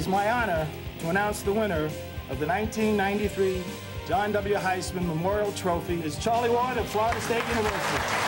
my honor to announce the winner of the 1993 John W. Heisman Memorial Trophy is Charlie Ward of Florida State University.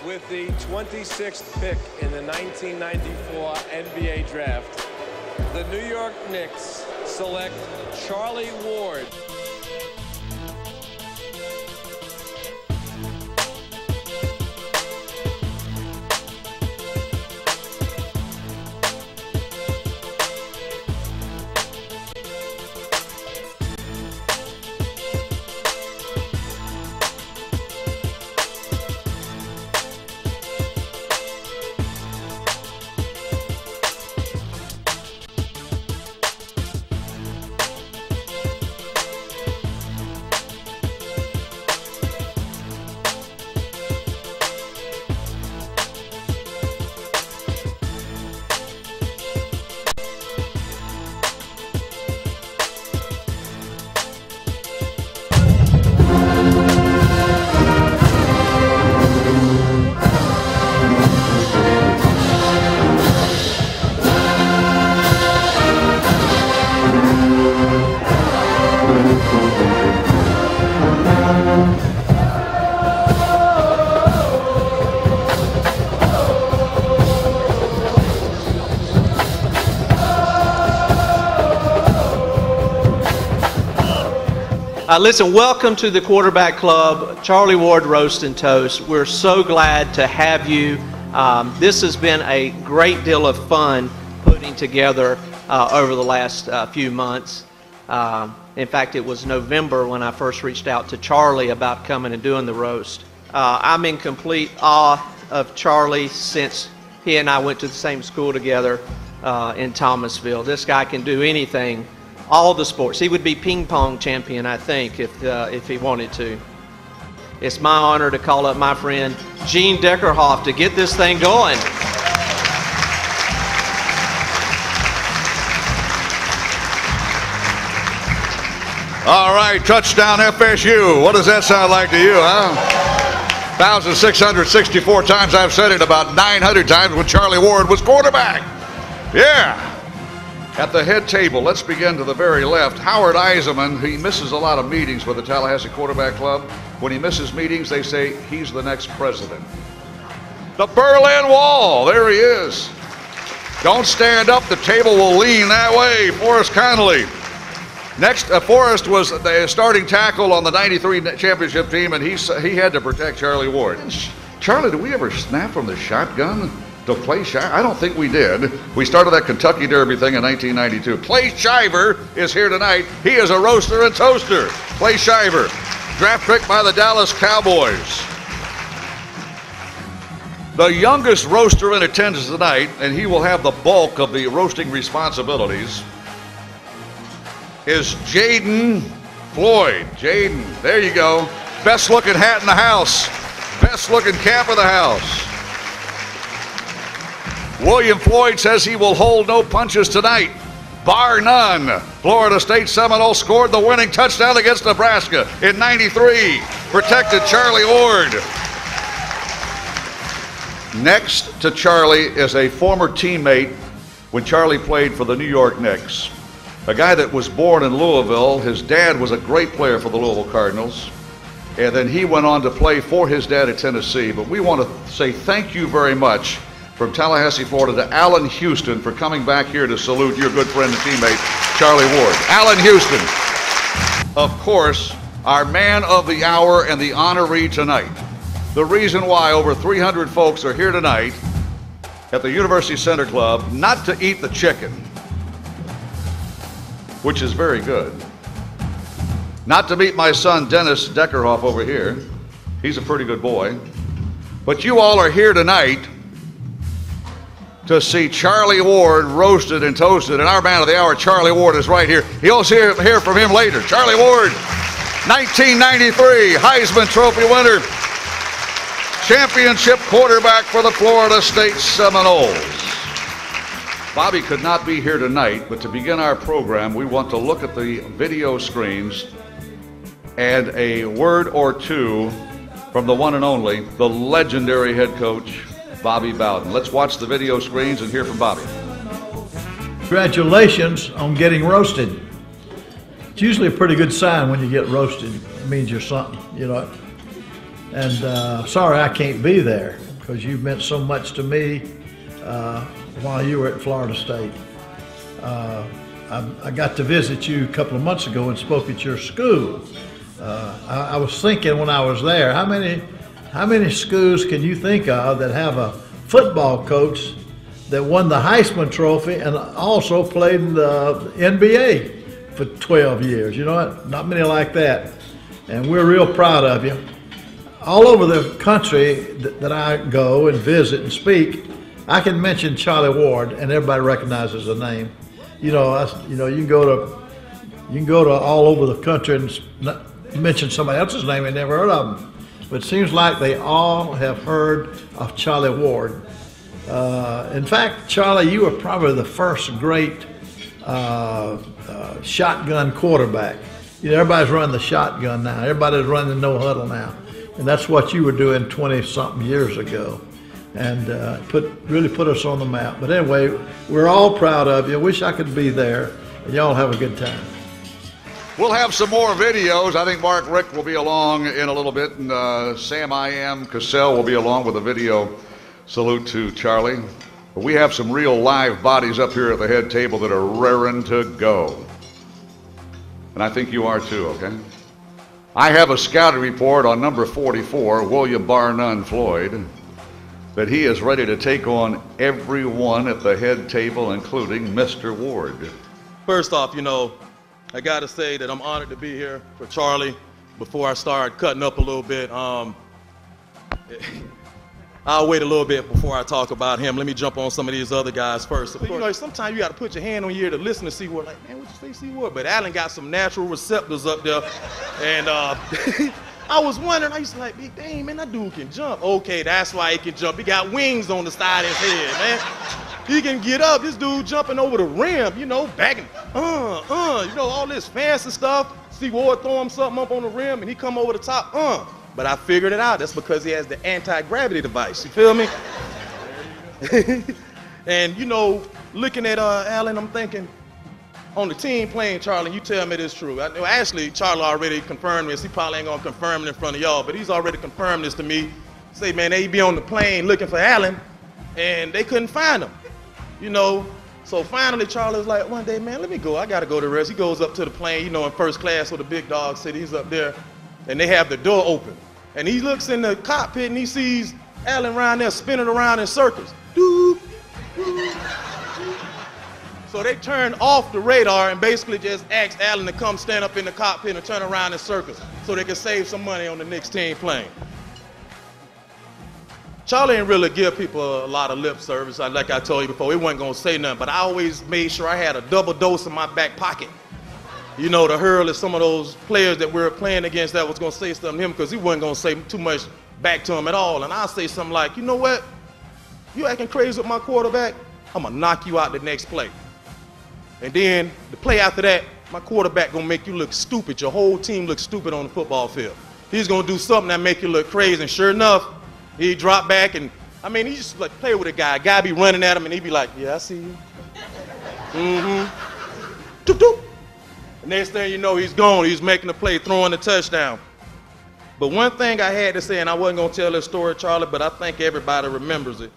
With the 26th pick in the 1994 NBA draft, the New York Knicks select Charlie Ward. Listen, welcome to the Quarterback Club, Charlie Ward Roast and Toast. We're so glad to have you. This has been a great deal of fun putting together over the last few months. In fact, it was November when I first reached out to Charlie about coming and doing the roast. I'm in complete awe of Charlie since he and I went to the same school together in Thomasville. This guy can do anything. All the sports. He would be ping pong champion, I think, if he wanted to. It's my honor to call up my friend Gene Deckerhoff to get this thing going. All right, touchdown FSU. What does that sound like to you, huh? 1,664 times. I've said it about 900 times when Charlie Ward was quarterback. Yeah. At the head table, let's begin to the very left. Howard Eisenman, he misses a lot of meetings for the Tallahassee Quarterback Club. When he misses meetings, they say he's the next president. The Berlin Wall, there he is. Don't stand up, the table will lean that way. Forrest Connelly. Next, Forrest was the starting tackle on the 93 championship team, and he had to protect Charlie Ward. Charlie, did we ever snap from the shotgun to play Shiver? I don't think we did. We started that Kentucky Derby thing in 1992. Clay Shiver is here tonight. He is a roaster and toaster. Clay Shiver, draft pick by the Dallas Cowboys. The youngest roaster in attendance tonight, and he will have the bulk of the roasting responsibilities, is Jaden Floyd. Jaden, there you go. Best looking hat in the house. Best looking cap of the house. William Floyd says he will hold no punches tonight, bar none. Florida State Seminole scored the winning touchdown against Nebraska in '93. Protected Charlie Ward. Next to Charlie is a former teammate when Charlie played for the New York Knicks. A guy that was born in Louisville. His dad was a great player for the Louisville Cardinals. And then he went on to play for his dad at Tennessee. But we want to say thank you very much from Tallahassee, Florida, to Allan Houston for coming back here to salute your good friend and teammate, Charlie Ward. Allan Houston. Of course, our man of the hour and the honoree tonight. The reason why over 300 folks are here tonight at the University Center Club, not to eat the chicken, which is very good, not to meet my son Dennis Deckerhoff over here, he's a pretty good boy, but you all are here tonight to see Charlie Ward roasted and toasted, and our man of the hour, Charlie Ward, is right here. You'll hear from him later. Charlie Ward, 1993 Heisman Trophy winner, championship quarterback for the Florida State Seminoles. Bobby could not be here tonight, but to begin our program, we want to look at the video screens and a word or two from the one and only, the legendary head coach, Bobby Bowden. Let's watch the video screens and hear from Bobby. Congratulations on getting roasted. It's usually a pretty good sign when you get roasted. It means you're something, you know. And sorry I can't be there because you've meant so much to me while you were at Florida State. I got to visit you a couple of months ago and spoke at your school. I was thinking when I was there, how many schools can you think of that have a football coach that won the Heisman Trophy and also played in the NBA for 12 years? You know what? Not many like that. And we're real proud of you. All over the country that I go and visit and speak, I can mention Charlie Ward and everybody recognizes the name. You know, you can go to all over the country and mention somebody else's name and never heard of them. But it seems like they all have heard of Charlie Ward. In fact, Charlie, you were probably the first great shotgun quarterback. You know, everybody's running the shotgun now. Everybody's running no huddle now. And that's what you were doing 20-something years ago. And really put us on the map. But anyway, we're all proud of you. Wish I could be there. And y'all have a good time. We'll have some more videos. I think Mark Richt will be along in a little bit, and Sam Cassell will be along with a video salute to Charlie. But we have some real live bodies up here at the head table that are raring to go. And I think you are too, okay? I have a scouting report on number 44, William Bar None Floyd, that he is ready to take on everyone at the head table, including Mr. Ward. First off, you know, I got to say that I'm honored to be here for Charlie. Before I start cutting up a little bit, I'll wait a little bit before I talk about him. Let me jump on some of these other guys first. You know, sometimes you got to put your hand on your ear to listen to C-Ward. Like, man, what you say, C-Ward? But Allan got some natural receptors up there. And I was wondering, I used to like, dang, man, that dude can jump. Okay, that's why he can jump. He got wings on the side of his head, man. He can get up. This dude jumping over the rim, you know, backing, you know, all this fancy stuff. C-Ward throw him something up on the rim, and he come over the top, But I figured it out. That's because he has the anti-gravity device. You feel me? And, you know, looking at Allan, I'm thinking, on the team playing Charlie, you tell me this is true. Actually, Charlie already confirmed this. He probably ain't going to confirm it in front of y'all, but he's already confirmed this to me. Say, man, they be on the plane looking for Allan, and they couldn't find him. You know, so finally Charlie was like, one day, man, let me go. I got to go to rest. He goes up to the plane, you know, in first class with the big dog city. He's up there. And they have the door open. And he looks in the cockpit and he sees Allan around there spinning around in circles. Doo, doo, doo. So they turned off the radar and basically just asked Allan to come stand up in the cockpit and turn around in circles so they could save some money on the next team plane. Charlie didn't really give people a lot of lip service. Like I told you before, he wasn't going to say nothing, but I always made sure I had a double dose in my back pocket. You know, to hurl at some of those players that we were playing against that was going to say something to him because he wasn't going to say too much back to him at all. And I'll say something like, you know what? You acting crazy with my quarterback? I'm going to knock you out the next play. And then the play after that, my quarterback going to make you look stupid. Your whole team looks stupid on the football field. He's going to do something that make you look crazy. And sure enough, he drop back and, I mean, he just like play with a guy. A guy be running at him and he be like, yeah, I see you. Mm-hmm. Doop, doop. The next thing you know, he's gone. He's making the play, throwing the touchdown. But one thing I had to say, and I wasn't going to tell this story, Charlie, but I think everybody remembers it.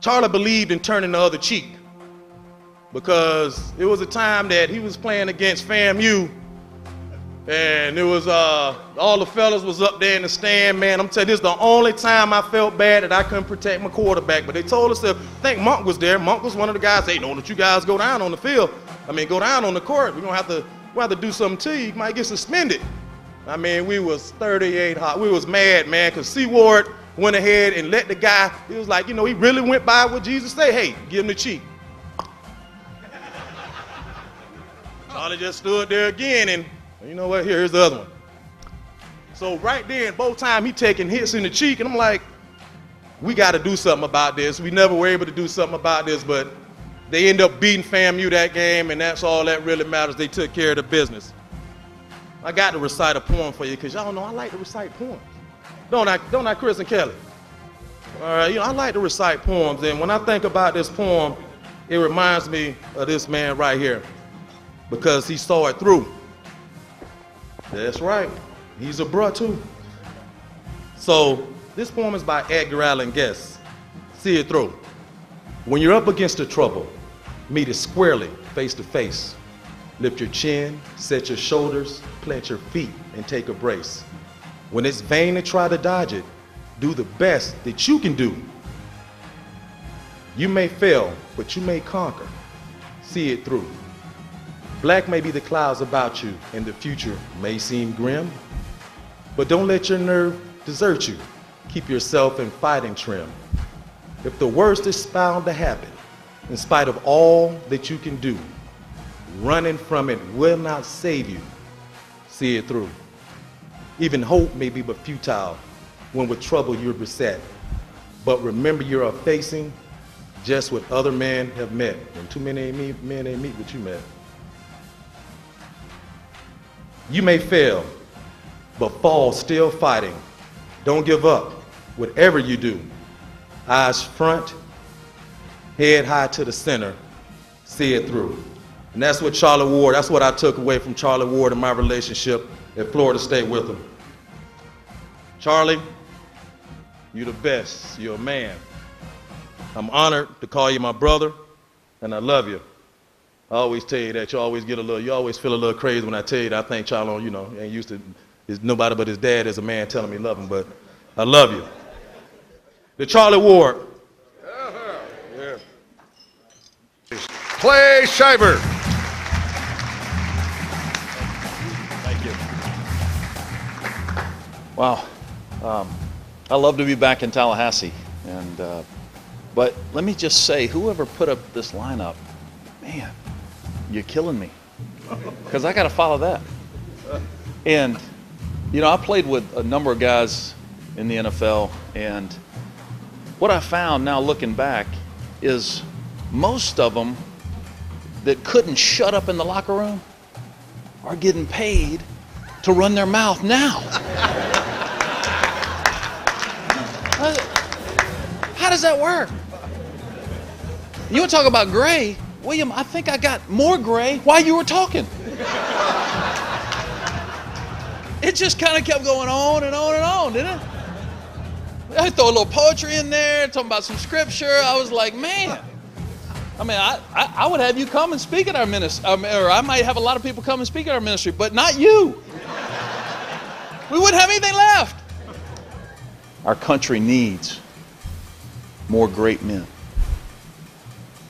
Charlie believed in turning the other cheek because it was a time that he was playing against FAMU, And it was, all the fellas was up there in the stand, man. I'm telling you, this is the only time I felt bad that I couldn't protect my quarterback. But they told us, I think Monk was there. Monk was one of the guys, hey, don't let you guys go down on the field. I mean, go down on the court. We're gonna have to do something to you. You might get suspended. I mean, we was 38 hot. We was mad, man, because C. Ward went ahead and let the guy, he was like, you know, he really went by what Jesus said. Hey, give him the cheek. Charlie just stood there again, and you know what? Here's the other one. So right then, both times he taking hits in the cheek, and I'm like, we got to do something about this. We never were able to do something about this, but they end up beating FAMU that game, and that's all that really matters. They took care of the business. I got to recite a poem for you, because y'all know I like to recite poems. Don't I, Chris and Kelly? All right, you know, I like to recite poems, and when I think about this poem, it reminds me of this man right here, because he saw it through. That's right. He's a bruh too. So this poem is by Edgar Allan Guest. See it through. When you're up against the trouble, meet it squarely, face to face. Lift your chin, set your shoulders, plant your feet, and take a brace. When it's vain to try to dodge it, do the best that you can do. You may fail, but you may conquer. See it through. Black may be the clouds about you, and the future may seem grim, but don't let your nerve desert you. Keep yourself in fighting trim. If the worst is bound to happen, in spite of all that you can do, running from it will not save you. See it through. Even hope may be but futile when with trouble you're beset. But remember you are facing just what other men have met. And too many men ain't meet what you met. You may fail, but fall still fighting. Don't give up, whatever you do. Eyes front, head high to the center, see it through. And that's what Charlie Ward, that's what I took away from Charlie Ward and my relationship at Florida State with him. Charlie, you're the best, you're a man. I'm honored to call you my brother, and I love you. I always tell you that you always feel a little crazy when I tell you that. I think Charlie, you know, ain't used to, there's nobody but his dad as a man telling me love him, but I love you. The Charlie Ward. Yeah. Clay Shiver. Thank you. Wow. I love to be back in Tallahassee, and but let me just say, whoever put up this lineup, man, you're killing me, because I got to follow that. And you know, I played with a number of guys in the NFL, and what I found now looking back is most of them that couldn't shut up in the locker room are getting paid to run their mouth now. How does that work? You want to talk about gray? William, I think I got more gray while you were talking. It just kind of kept going on and on and on, didn't it? I throw a little poetry in there, talking about some scripture. I was like, man. I mean, I would have you come and speak at our ministry, or I might have a lot of people come and speak at our ministry, but not you. We wouldn't have anything left. Our country needs more great men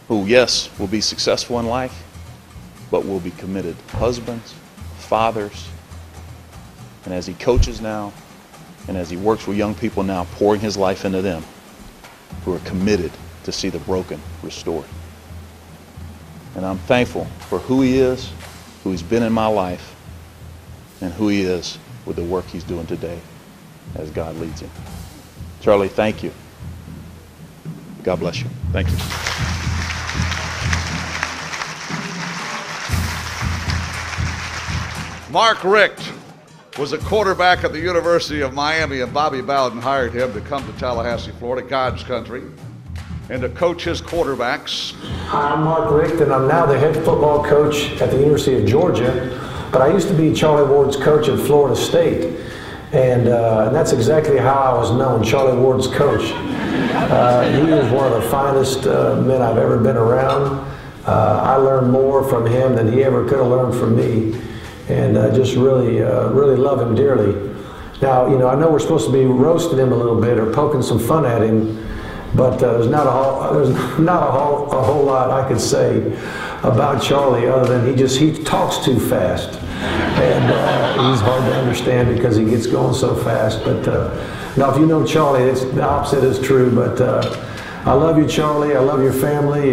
who, yes, will be successful in life, but will be committed husbands, fathers, and as he coaches now, and as he works with young people now, pouring his life into them, who are committed to see the broken restored. And I'm thankful for who he is, who he's been in my life, and who he is with the work he's doing today as God leads him. Charlie, thank you. God bless you. Thank you. Mark Richt was a quarterback at the University of Miami, and Bobby Bowden hired him to come to Tallahassee, Florida, God's country, and to coach his quarterbacks. Hi, I'm Mark Richt, and I'm now the head football coach at the University of Georgia, but I used to be Charlie Ward's coach at Florida State, and that's exactly how I was known, Charlie Ward's coach. He was one of the finest men I've ever been around. I learned more from him than he ever could have learned from me. and just really love him dearly. Now, you know, I know we're supposed to be roasting him a little bit or poking some fun at him, but there's not a whole lot I could say about Charlie other than he talks too fast, and he's hard to understand because he gets going so fast. But now, if you know Charlie, it's the opposite is true. But I love you, Charlie. I love your family.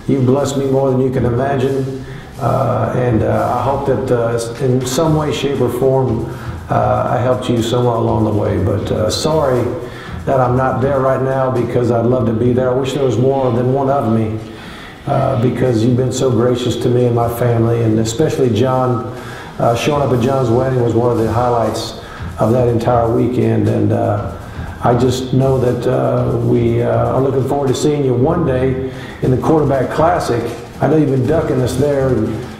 You've blessed me more than you can imagine, and I hope that in some way, shape, or form I helped you somewhere along the way. But sorry that I'm not there right now, because I'd love to be there. I wish there was more than one of me, because you've been so gracious to me and my family, and especially John. Showing up at John's wedding was one of the highlights of that entire weekend, and I just know that we are looking forward to seeing you one day in the Quarterback Classic. I know you've been ducking us there,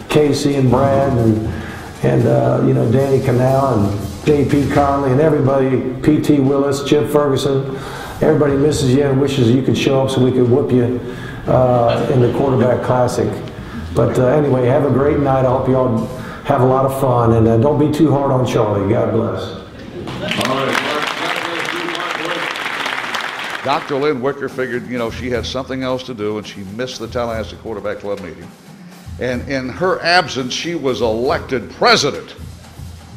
Casey and Brad and you know, Danny Connell and J.P. Conley and everybody, P.T. Willis, Chip Ferguson. Everybody misses you and wishes you could show up so we could whoop you in the Quarterback Classic. But anyway, have a great night. I hope you all have a lot of fun, and don't be too hard on Charlie. God bless. All right. Dr. Lynn Wicker figured, you know, she had something else to do, and she missed the Tallahassee Quarterback Club meeting. And in her absence, she was elected president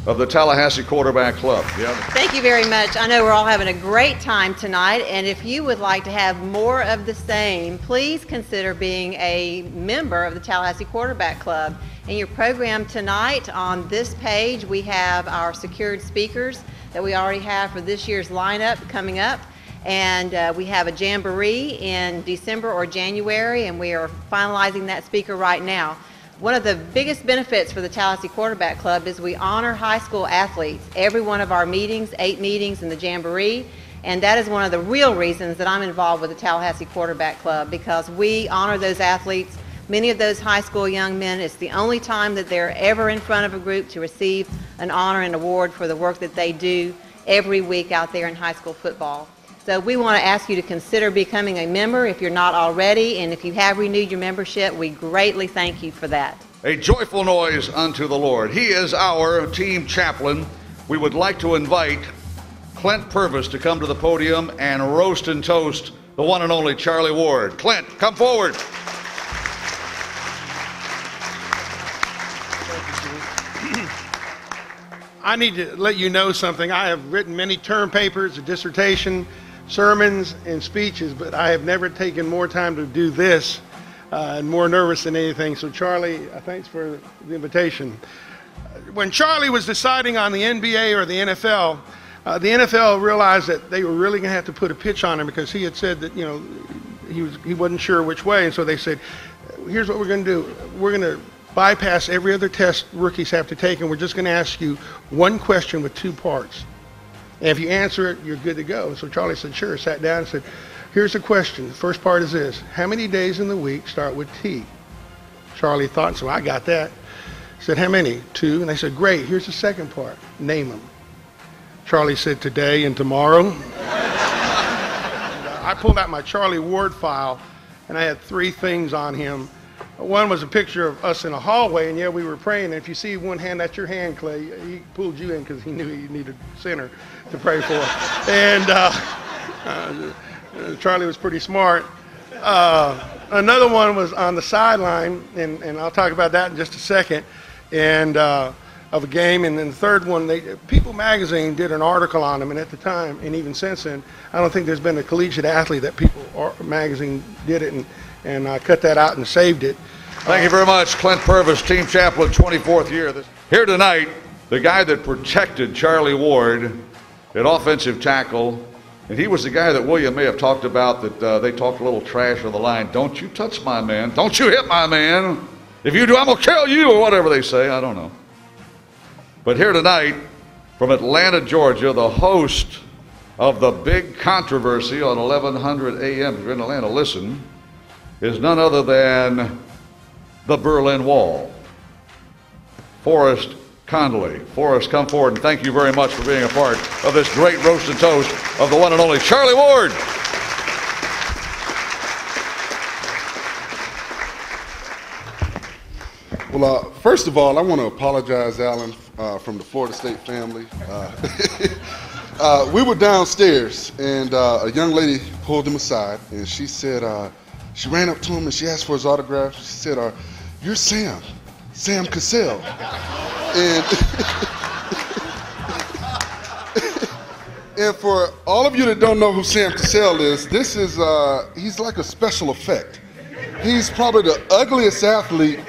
of the Tallahassee Quarterback Club. Yeah. Thank you very much. I know we're all having a great time tonight, and if you would like to have more of the same, please consider being a member of the Tallahassee Quarterback Club. In your program tonight, on this page, we have our secured speakers that we already have for this year's lineup coming up. And we have a jamboree in December or January, and we are finalizing that speaker right now. One of the biggest benefits for the Tallahassee Quarterback Club is we honor high school athletes. Every one of our meetings, 8 meetings in the jamboree, and that is one of the real reasons that I'm involved with the Tallahassee Quarterback Club, because we honor those athletes. Many of those high school young men, it's the only time that they're ever in front of a group to receive an honor and award for the work that they do every week out there in high school football. So we want to ask you to consider becoming a member if you're not already, and if you have renewed your membership, we greatly thank you for that. A joyful noise unto the Lord. He is our team chaplain. We would like to invite Clint Purvis to come to the podium and roast and toast the one and only Charlie Ward. Clint, come forward. I need to let you know something. I have written many term papers, a dissertation, sermons, and speeches, but I have never taken more time to do this and more nervous than anything. So Charlie, thanks for the invitation. When Charlie was deciding on the NBA or the NFL realized that they were really going to have to put a pitch on him, because he had said that, you know, he wasn't sure which way, and so they said, here's what we're going to do. We're going to bypass every other test rookies have to take, and we're just going to ask you one question with 2 parts. And if you answer it, you're good to go. So Charlie said, sure, sat down and said, here's the question. The first part is this: how many days in the week start with T? Charlie thought, so I got that. He said, how many? 2. And they said, great, here's the second part. Name them. Charlie said, today and tomorrow. I pulled out my Charlie Ward file, and I had 3 things on him. One was a picture of us in a hallway, and yeah, we were praying. And if you see one hand, that's your hand, Clay. He pulled you in because he knew you needed a sinner to pray for. And Charlie was pretty smart. Another one was on the sideline, and I'll talk about that in just a second, and of a game. And then the third one, People Magazine did an article on him, and at the time, and even since then, I don't think there's been a collegiate athlete that People Magazine did it, and I cut that out and saved it. Thank you very much, Clint Purvis, team chaplain, 24th year. Here tonight, the guy that protected Charlie Ward at offensive tackle, and he was the guy that William may have talked about, that they talked a little trash on the line. Don't you touch my man. Don't you hit my man. If you do, I'm going to kill you, or whatever they say. I don't know. But here tonight, from Atlanta, Georgia, the host of the big controversy on 1100 a.m. If you're in Atlanta, listen, is none other than the Berlin Wall, Forrest Connelly. Forrest, come forward, and thank you very much for being a part of this great roast and toast of the one and only Charlie Ward. Well, first of all, I want to apologize, Allan, from the Florida State family. We were downstairs, and a young lady pulled him aside, and she said, she ran up to him and she asked for his autograph. She said, "You're Sam Cassell." And, and for all of you that don't know who Sam Cassell is, this is, he's like a special effect. He's probably the ugliest athlete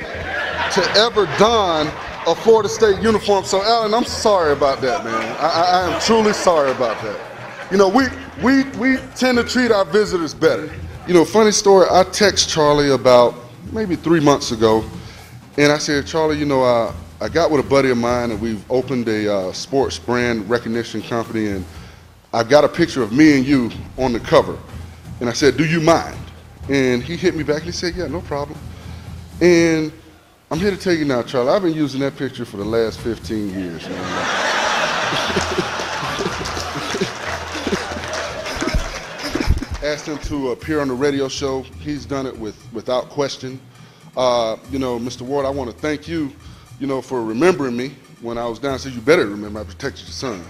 to ever don a Florida State uniform. So, Allan, I'm sorry about that, man. I am truly sorry about that. You know, we tend to treat our visitors better. You know, funny story, I text Charlie about maybe 3 months ago, and I said, Charlie, you know, I got with a buddy of mine, and we've opened a sports brand recognition company, and I've got a picture of me and you on the cover. And I said, do you mind? And he hit me back and he said, yeah, no problem. And I'm here to tell you now, Charlie, I've been using that picture for the last 15 years, man. Asked him to appear on the radio show. He's done it without question. You know, Mr. Ward, I want to thank you, you know, for remembering me when I was down. So you better remember I protected your son.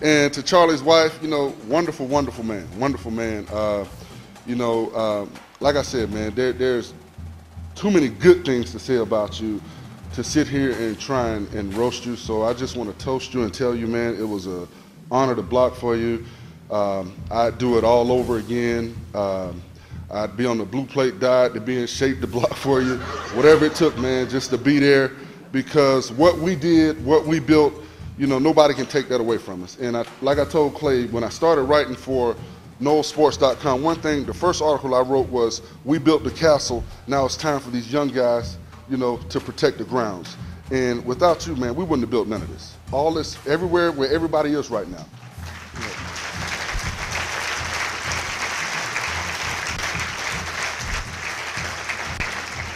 And to Charlie's wife, you know, wonderful, wonderful man, wonderful man. You know, like I said, man, there's too many good things to say about you to sit here and try and roast you. So I just want to toast you and tell you, man, it was an honor to block for you. I'd do it all over again. I'd be on the blue plate diet to be in shape to block for you. Whatever it took, man, just to be there, because what we did, what we built, you know, nobody can take that away from us. And like I told Clay, when I started writing for NOLESports.com, one thing, the first article I wrote was, we built the castle, now it's time for these young guys, you know, to protect the grounds. And without you, man, we wouldn't have built none of this. All this, everywhere where everybody is right now.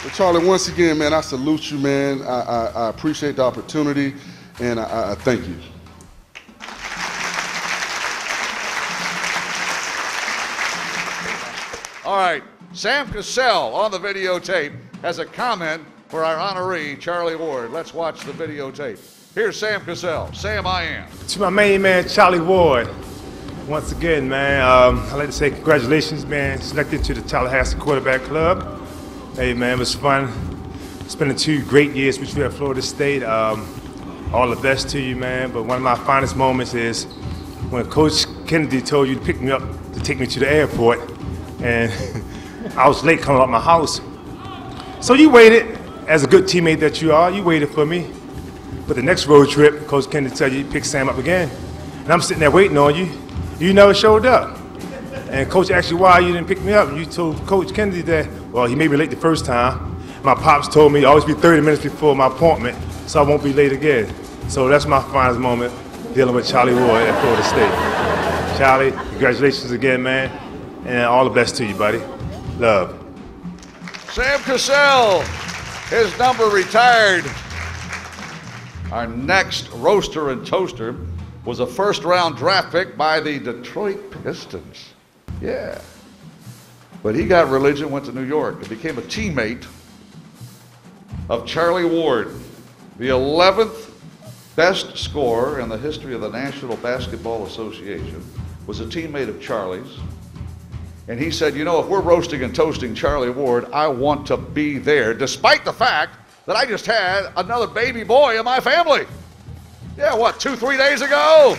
But Charlie, once again, man, I salute you, man. I appreciate the opportunity, and I thank you. All right, Sam Cassell on the videotape has a comment for our honoree, Charlie Ward. Let's watch the videotape. Here's Sam Cassell. Sam, I am. To my main man, Charlie Ward. Once again, man, I'd like to say congratulations, man. Selected to the Tallahassee Quarterback Club. Hey, man, it was fun. Spending 2 great years with you at Florida State. All the best to you, man. But one of my finest moments is when Coach Kennedy told you to pick me up to take me to the airport. And I was late coming out my house. So you waited, as a good teammate that you are, you waited for me. But the next road trip, Coach Kennedy tell you to pick Sam up again. And I'm sitting there waiting on you. You never showed up. And Coach asked you why you didn't pick me up. And you told Coach Kennedy that, well, he may be late the first time. My pops told me always be 30 minutes before my appointment, so I won't be late again. So that's my finest moment, dealing with Charlie Ward at Florida State. Charlie, congratulations again, man. And all the best to you, buddy. Love. Sam Cassell, his number retired. Our next roaster and toaster was a first-round draft pick by the Detroit Pistons. Yeah. But he got religion, went to New York, and became a teammate of Charlie Ward, the 11th best scorer in the history of the National Basketball Association, was a teammate of Charlie's. And he said, you know, if we're roasting and toasting Charlie Ward, I want to be there, despite the fact that I just had another baby boy in my family. Yeah, what, 2-3 days ago?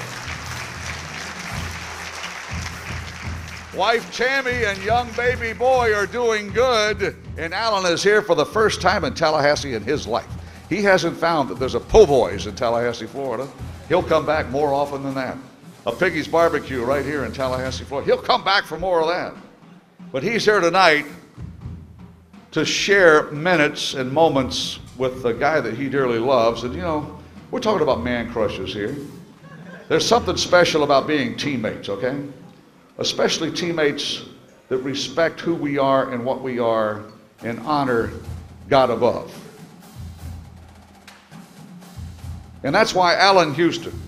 Wife Chammy and young baby boy are doing good, and Allan is here for the first time in Tallahassee in his life. He hasn't found that there's a Po' Boys in Tallahassee, Florida. He'll come back more often than that. A Piggy's Barbecue right here in Tallahassee, Florida. He'll come back for more of that. But he's here tonight to share minutes and moments with the guy that he dearly loves. And you know, we're talking about man crushes here. There's something special about being teammates, okay? Especially teammates that respect who we are and what we are and honor God above. And that's why Allan Houston,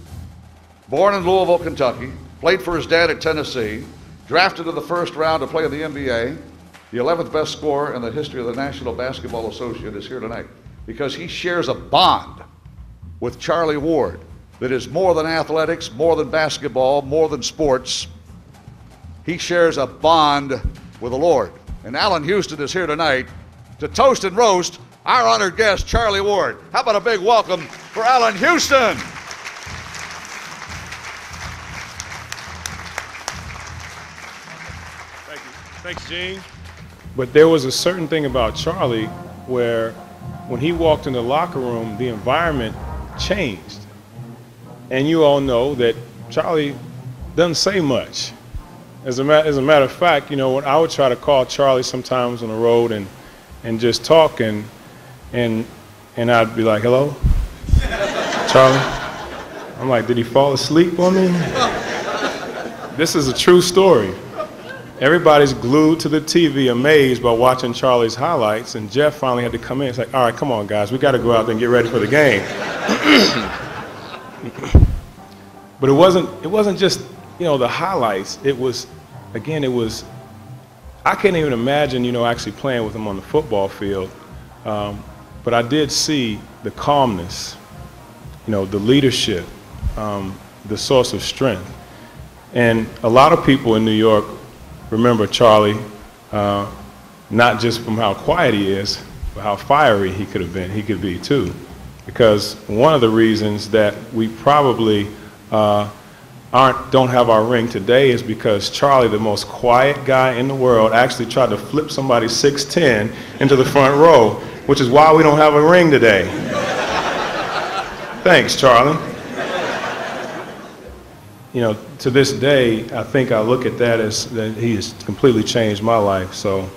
born in Louisville, Kentucky, played for his dad at Tennessee, drafted in the first round to play in the NBA, the 11th best scorer in the history of the National Basketball Association, is here tonight because he shares a bond with Charlie Ward that is more than athletics, more than basketball, more than sports. He shares a bond with the Lord. And Allan Houston is here tonight to toast and roast our honored guest, Charlie Ward. How about a big welcome for Allan Houston? Thank you. Thanks, Gene. But there was a certain thing about Charlie where when he walked in the locker room, the environment changed. And you all know that Charlie doesn't say much. As a matter of fact, you know, when I would try to call Charlie sometimes on the road and just talk, and I'd be like, hello, Charlie? I'm like, did he fall asleep on me? This is a true story. Everybody's glued to the TV, amazed by watching Charlie's highlights, and Jeff finally had to come in. It's like, all right, come on, guys, we got to go out there and get ready for the game. But it wasn't just, you know, the highlights. It was, again, I can't even imagine, you know, actually playing with him on the football field. But I did see the calmness, you know, the leadership, the source of strength. And a lot of people in New York remember Charlie, not just from how quiet he is, but how fiery he could be too. Because one of the reasons that we probably don't have our ring today is because Charlie, the most quiet guy in the world, actually tried to flip somebody 6'10" into the front row, which is why we don't have a ring today. Thanks, Charlie. You know, to this day, I think I look at that as that he has completely changed my life. So,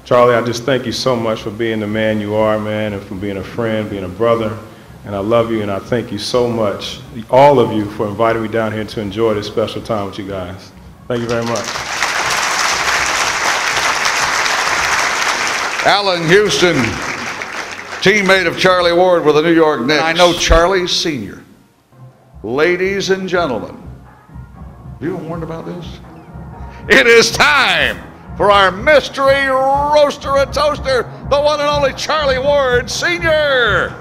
Charlie, I just thank you so much for being the man you are, man, and for being a friend, being a brother. And I love you, and I thank you so much, all of you, for inviting me down here to enjoy this special time with you guys. Thank you very much. Allan Houston, teammate of Charlie Ward with the New York Knicks. I know Charlie's senior. Ladies and gentlemen, have you been warned about this? It is time for our mystery roaster and toaster, the one and only Charlie Ward, Sr.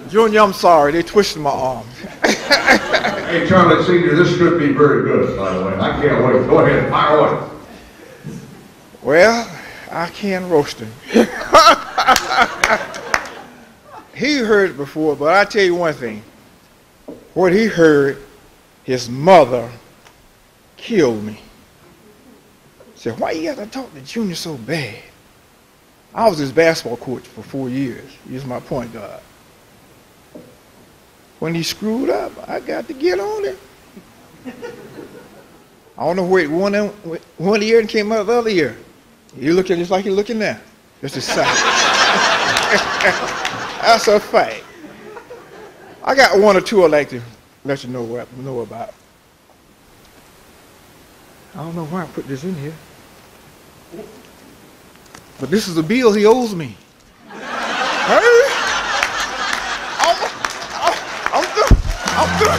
Junior, I'm sorry. They twisted my arm. Hey, Charlie Sr., this should be very good, by the way. I can't wait. Go ahead. Fire away. Well, I can roast him. He heard it before, but I tell you one thing. What he heard, his mother killed me. Said, why you got to talk to Junior so bad? I was his basketball coach for 4 years. He was my point guard. When he screwed up, I got to get on it. I don't know where it went one year and came out the other year. He looked just like he's looking now. Just a sight. That's a fact. I got one or two I'd like to let you know about. I don't know why I put this in here. But this is a bill he owes me. Hey? I'm through.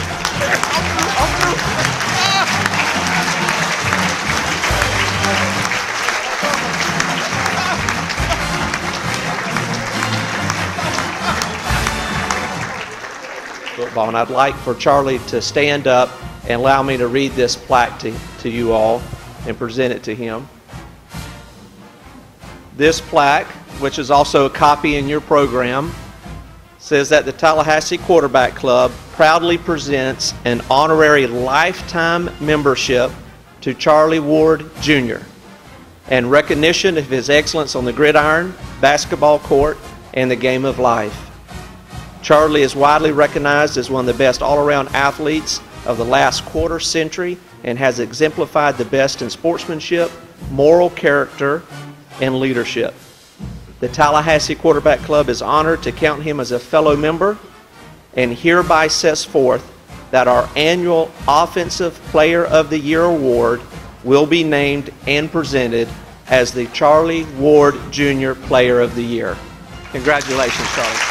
Football, and I'd like for Charlie to stand up and allow me to read this plaque to you all and present it to him. This plaque, which is also a copy in your program, says that the Tallahassee Quarterback Club proudly presents an honorary lifetime membership to Charlie Ward, Jr. and recognition of his excellence on the gridiron, basketball court, and the game of life. Charlie is widely recognized as one of the best all-around athletes of the last quarter century and has exemplified the best in sportsmanship, moral character, and leadership. The Tallahassee Quarterback Club is honored to count him as a fellow member and hereby sets forth that our annual Offensive Player of the Year award will be named and presented as the Charlie Ward Jr. Player of the Year. Congratulations, Charlie.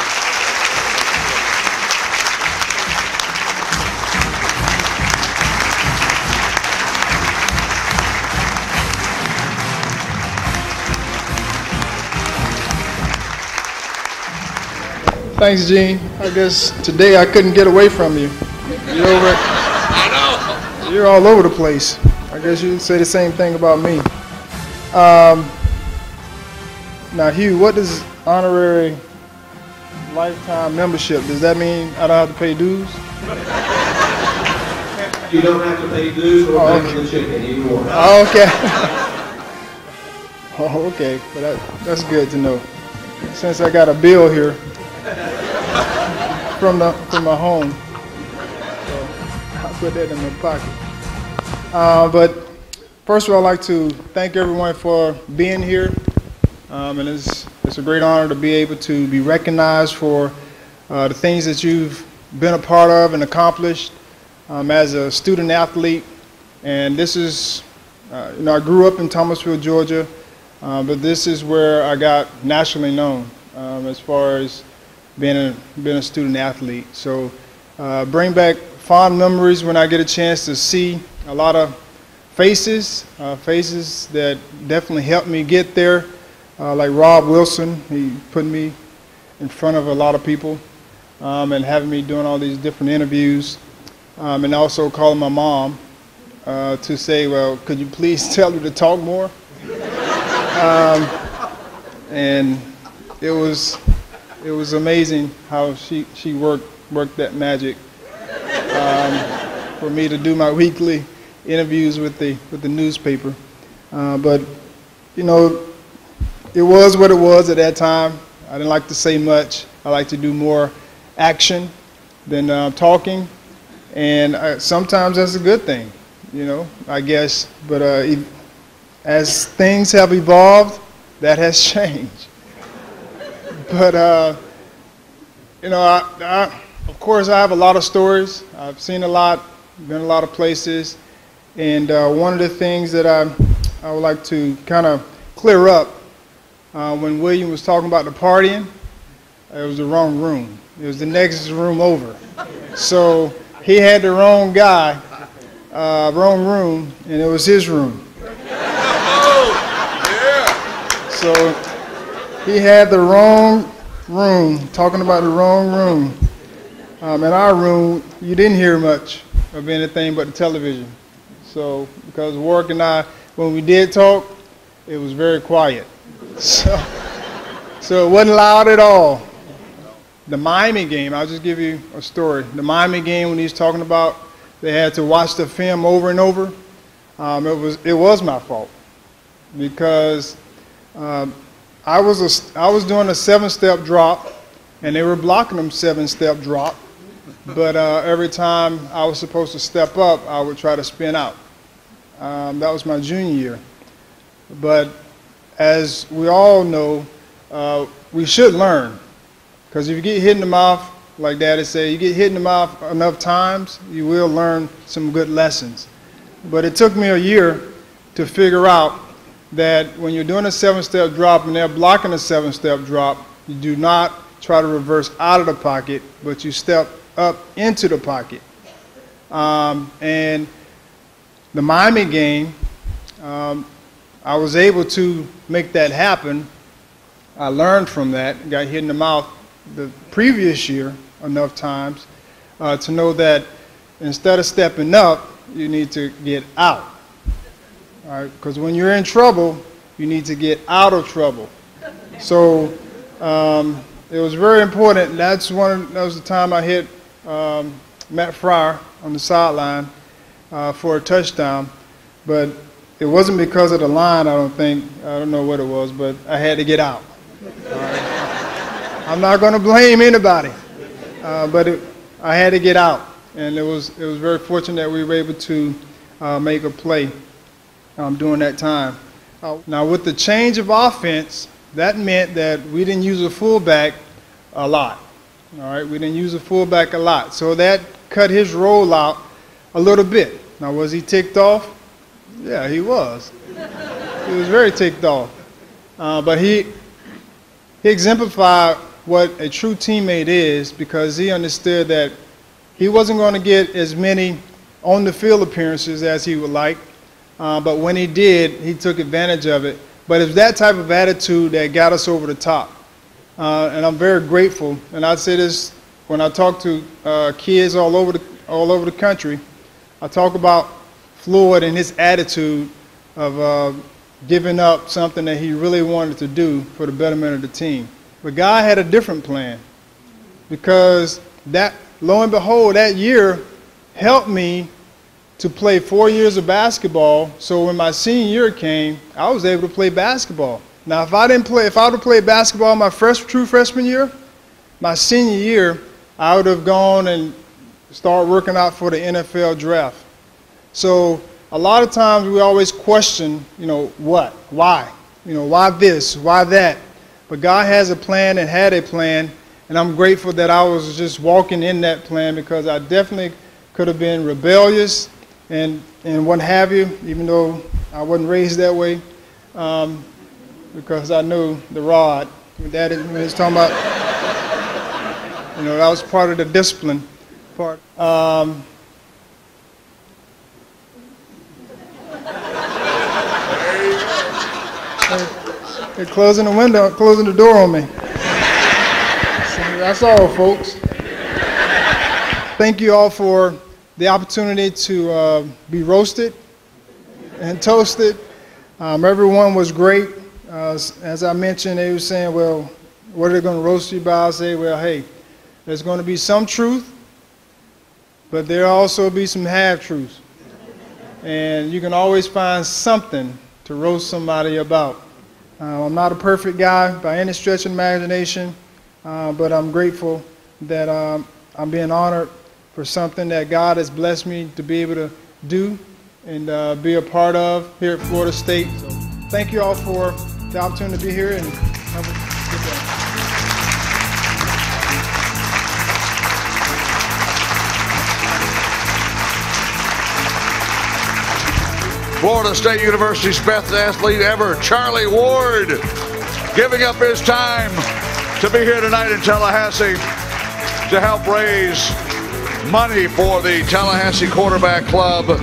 Thanks, Gene. I guess today I couldn't get away from you. You're all over the place. I guess you'd say the same thing about me. Now, Hugh, what does honorary lifetime membership, does that mean I don't have to pay dues? You don't have to pay dues or pay for the chicken anymore. Oh, okay. Oh, okay. But that's good to know. Since I got a bill here from my home, so I'll put that in my pocket. But first of all, I'd like to thank everyone for being here. And it's a great honor to be able to be recognized for the things that you've been a part of and accomplished as a student athlete. And this is, I grew up in Thomasville, Georgia, but this is where I got nationally known as far as being a student athlete. So bring back fond memories when I get a chance to see a lot of faces that definitely helped me get there. Like Rob Wilson, he put me in front of a lot of people and having me doing all these different interviews, and also calling my mom to say, well, could you please tell her to talk more? And it was amazing how she worked that magic for me to do my weekly interviews with the newspaper. But you know, it was what it was at that time. I didn't like to say much. I like to do more action than talking, and sometimes that's a good thing, you know, I guess. But as things have evolved, that has changed. But you know, of course, I have a lot of stories. I've seen a lot, been a lot of places, and one of the things that I would like to kind of clear up. When William was talking about the partying, it was the wrong room. It was the next room over. So he had the wrong guy, wrong room, and it was his room. So he had the wrong room, talking about the wrong room. In our room, you didn't hear much of anything but the television. So because Warwick and I, when we did talk, it was very quiet. So it wasn't loud at all. The Miami game, I'll just give you a story. The Miami game, when he's talking about they had to watch the film over and over, it was my fault because I was doing a 7-step drop, and they were blocking them 7-step drop. But every time I was supposed to step up, I would try to spin out. That was my junior year. But as we all know, we should learn. Because if you get hit in the mouth, like Daddy said, you get hit in the mouth enough times, you will learn some good lessons. But it took me a year to figure out that when you're doing a 7-step drop and they're blocking a 7-step drop, you do not try to reverse out of the pocket, but you step up into the pocket. And the Miami game, I was able to make that happen. I learned from that, got hit in the mouth the previous year enough times to know that instead of stepping up, you need to get out. All right? Because when you're in trouble, you need to get out of trouble. So it was very important. That was the time I hit Matt Fryer on the sideline for a touchdown. But it wasn't because of the line, I don't think. I don't know what it was, but I had to get out. All right? I'm not going to blame anybody, but I had to get out. And it was very fortunate that we were able to make a play during that time. Now with the change of offense, that meant that we didn't use a fullback a lot. All right, we didn't use a fullback a lot. So that cut his role out a little bit. Now, was he ticked off? Yeah, he was. He was very ticked off. But he exemplified what a true teammate is, because he understood that he wasn't going to get as many on-the-field appearances as he would like. But when he did, he took advantage of it. But it was that type of attitude that got us over the top. And I'm very grateful. And I say this when I talk to kids all over the country. I talk about Floyd and his attitude of giving up something that he really wanted to do for the betterment of the team. But God had a different plan, because that, lo and behold, that year helped me to play 4 years of basketball. So when my senior year came, I was able to play basketball. Now, if I would have played basketball my true freshman year, my senior year, I would have gone and started working out for the NFL draft. So a lot of times we always question, what, why, why this, why that. But God has a plan and had a plan, and I'm grateful that I was just walking in that plan, because I definitely could have been rebellious and what have you, even though I wasn't raised that way, because I knew the rod. My daddy was talking about, that was part of the discipline part. They're closing the window, closing the door on me. So that's all, folks. Thank you all for the opportunity to be roasted and toasted. Everyone was great. As I mentioned, they were saying, well, what are they going to roast you by? I say, well, hey, there's going to be some truth, but there'll also be some half-truths. And you can always find something to roast somebody about. I'm not a perfect guy by any stretch of imagination, but I'm grateful that I'm being honored for something that God has blessed me to be able to do and be a part of here at Florida State. So thank you all for the opportunity to be here, and have a good day. Florida State University's best athlete ever, Charlie Ward, giving up his time to be here tonight in Tallahassee to help raise money for the Tallahassee Quarterback Club.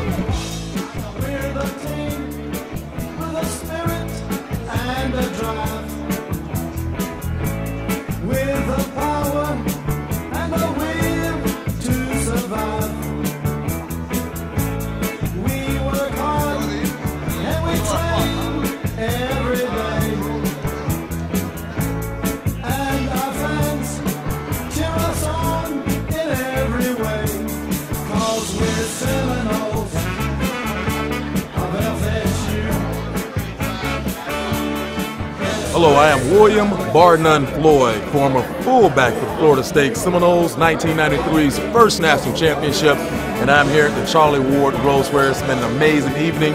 Hello, I am William Barnum Floyd, former fullback for Florida State Seminoles, 1993's first national championship, and I'm here at the Charlie Ward Roast, where it's been an amazing evening.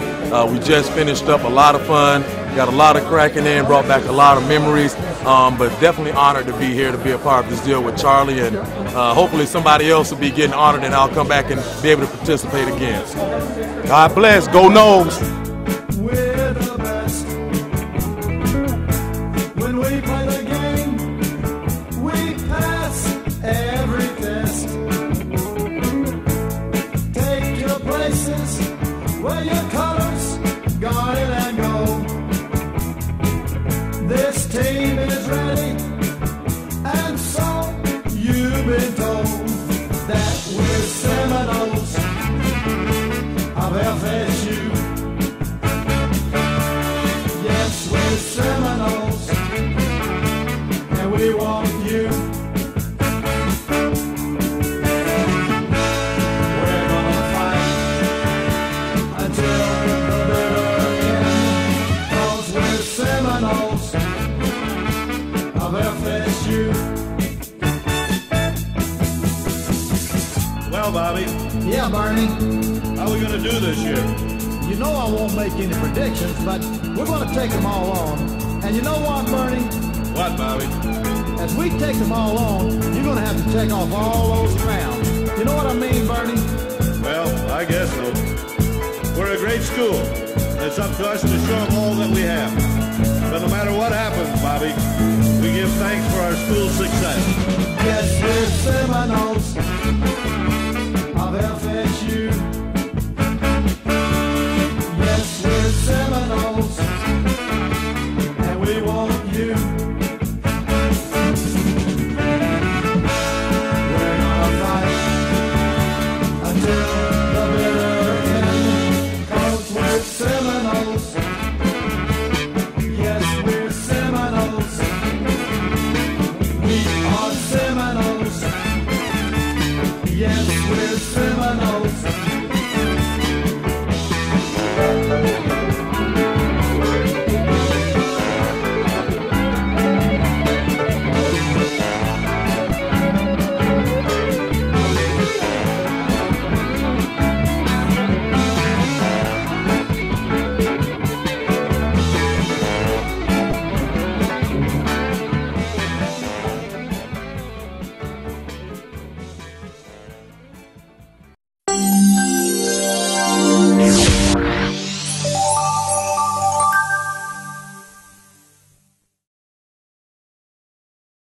We just finished up, a lot of fun, got a lot of cracking in, brought back a lot of memories, but definitely honored to be here to be a part of this deal with Charlie, and hopefully somebody else will be getting honored and I'll come back and be able to participate again. God bless, go Noles! Yeah, Barney. How are we going to do this year? You know I won't make any predictions, but we're going to take them all on. And you know what, Bernie? What, Bobby? As we take the ball on, you're going to have to take off all those grounds. You know what I mean, Bernie? Well, I guess so. We're a great school. It's up to us to show them all that we have. But no matter what happens, Bobby, we give thanks for our school's success. Yes, we're Seminoles of FSU.